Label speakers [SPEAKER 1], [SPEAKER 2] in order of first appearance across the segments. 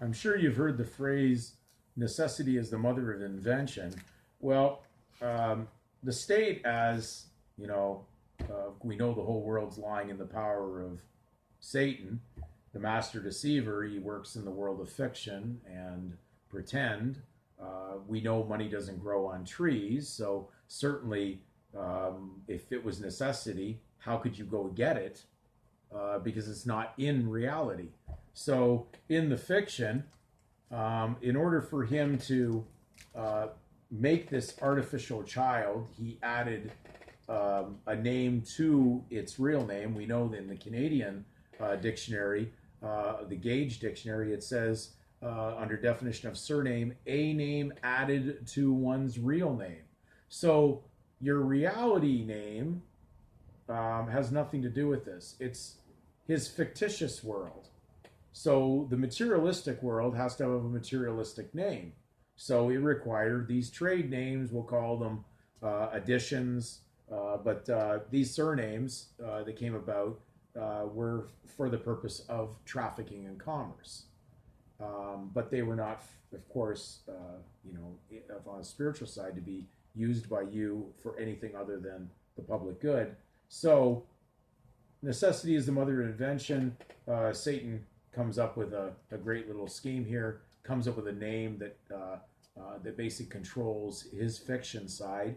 [SPEAKER 1] I'm sure you've heard the phrase necessity is the mother of invention. Well, the state, as you know, we know the whole world's lying in the power of Satan, the master deceiver. He works in the world of fiction and pretend. We know money doesn't grow on trees, so certainly, if it was necessity, how could you go get it? Because it's not in reality. So in the fiction, in order for him to uh, make this artificial child, he added a name to its real name. We know that in the Canadian dictionary, the Gage dictionary, it says under definition of surname, a name added to one's real name. So your reality name has nothing to do with this. It's his fictitious world. So the materialistic world has to have a materialistic name. So it required these trade names. We'll call them additions. But these surnames that came about were for the purpose of trafficking and commerce. But they were not, of course, on a spiritual side, to be used by you for anything other than the public good. So necessity is the mother of invention. Satan comes up with a great little scheme here, comes up with a name that basically controls his fiction side,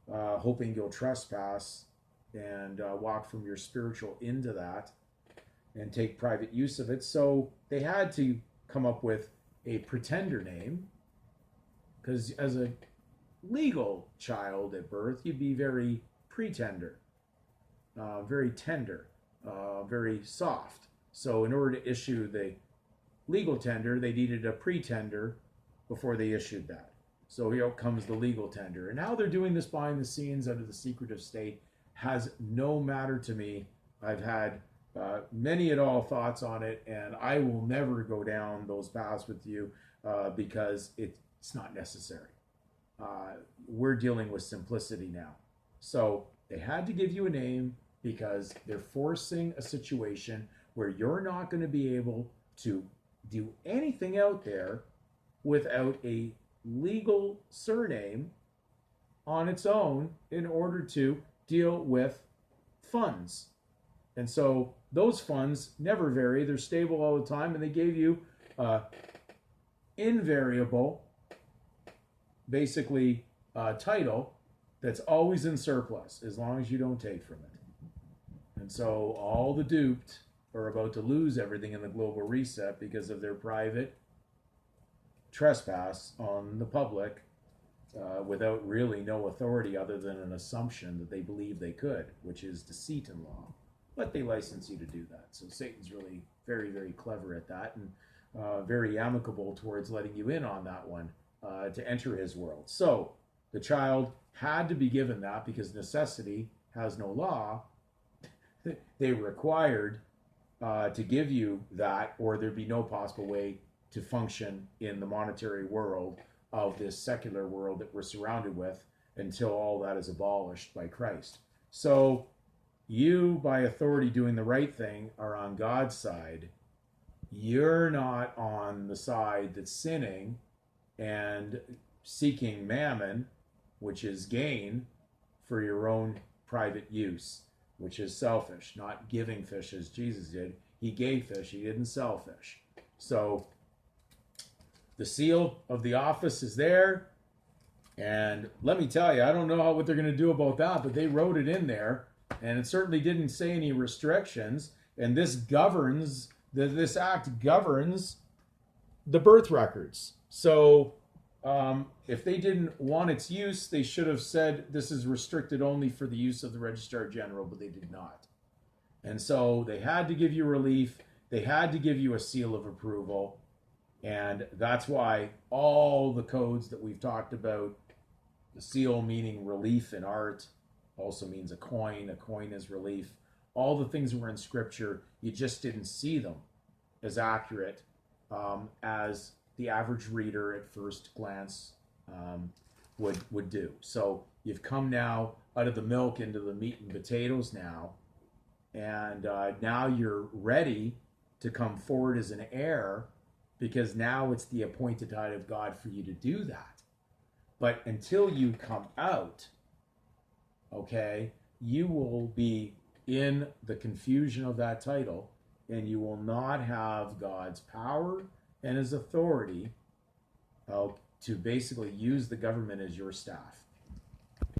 [SPEAKER 1] hoping you'll trespass and walk from your spiritual into that and take private use of it. So they had to come up with a pretender name, because as a legal child at birth, you'd be very pretender, very tender, very soft. So in order to issue the legal tender, they needed a pretender before they issued that. So here comes the legal tender. And how they're doing this behind the scenes under the secretive state has no matter to me. I've had many and all thoughts on it, and I will never go down those paths with you because it's not necessary. We're dealing with simplicity now. So they had to give you a name because they're forcing a situation where you're not going to be able to do anything out there without a legal surname on its own in order to deal with funds. And so those funds never vary, they're stable all the time, and they gave you invariable, basically, title that's always in surplus as long as you don't take from it. And so all the duped are about to lose everything in the global reset because of their private trespass on the public without really no authority other than an assumption that they believe they could, which is deceit in law. But they license you to do that. So Satan's really very, very clever at that, and very amicable towards letting you in on that one to enter his world. So the child had to be given that because necessity has no law. They required to give you that, or there'd be no possible way to function in the monetary world of this secular world that we're surrounded with until all that is abolished by Christ. So you, by authority doing the right thing, are on God's side. You're not on the side that's sinning and seeking mammon, which is gain for your own private use, which is selfish, not giving fish as Jesus did. He gave fish, he didn't sell fish. So the seal of the office is there. And let me tell you, I don't know what they're going to do about that, but they wrote it in there. And it certainly didn't say any restrictions. And this act governs the birth records. So if they didn't want its use, they should have said this is restricted only for the use of the Registrar General, but they did not. And so they had to give you relief. They had to give you a seal of approval. And that's why all the codes that we've talked about, the seal meaning relief in art, also means a coin is relief. All the things that were in Scripture, you just didn't see them as accurate as the average reader at first glance would do. So you've come now out of the milk into the meat and potatoes now, and now you're ready to come forward as an heir, because now it's the appointed time of God for you to do that. But until you come out, okay, you will be in the confusion of that title, and you will not have God's power and his authority to basically use the government as your staff.